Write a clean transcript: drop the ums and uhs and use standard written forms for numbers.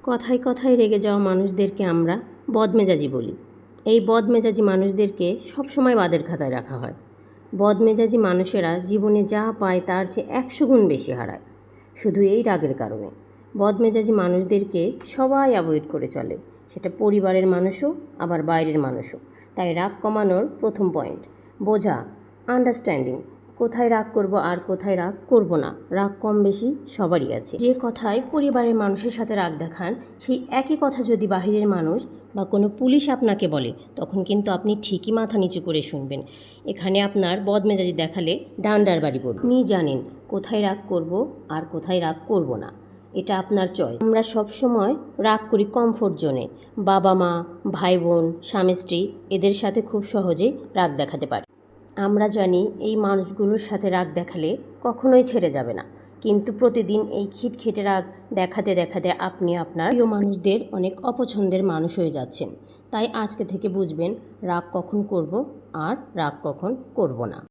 কথায় কথায় রেগে যাওয়া মানুষদেরকে আমরা বদমেজাজি বলি। এই বদমেজাজি মানুষদেরকে সবসময় বাদের খাতায় রাখা হয়। বদমেজাজি মানুষেরা জীবনে যা পায় তার চেয়ে 100 গুণ বেশি হারায়, শুধু এই রাগের কারণে। বদমেজাজি মানুষদেরকে সবাই অ্যাভয়েড করে চলে, সেটা পরিবারের মানুষও আবার বাইরের মানুষও। তাই রাগ কমানোর প্রথম পয়েন্ট বোঝা, আন্ডারস্ট্যান্ডিং। কোথায় রাগ করব আর কোথায় রাগ করব না, রাগ কম বেশি সবারই আছে। যে কথায় পরিবারের মানুষের সাথে রাগ দেখান, সেই একই কথা যদি বাহিরের মানুষ বা কোনো পুলিশ আপনাকে বলে, তখন কিন্তু আপনি ঠিকই মাথা নিচু করে শুনবেন। এখানে আপনার বদমেজাজি দেখালে ডান্ডার বাড়ি পড়বে। আপনি জানেন কোথায় রাগ করব আর কোথায় রাগ করব না, এটা আপনার চয়েস। আমরা সবসময় রাগ করি কমফোর্ট জোনে। বাবা মা, ভাই বোন, স্বামী স্ত্রী, এদের সাথে খুব সহজেই রাগ দেখাতে পারি। আমরা জানি এই মানুষগুলোর সাথে রাগ দেখালে কখনোই ছেড়ে যাবে না, কিন্তু প্রতিদিন এই খিটখিটে রাগ দেখাতে দেখাতে আপনি আপনার প্রিয় মানুষদের অনেক অপছন্দের মানুষ হয়ে যাচ্ছেন। তাই আজকে থেকে বুঝবেন রাগ কখন করব আর রাগ কখন করব না।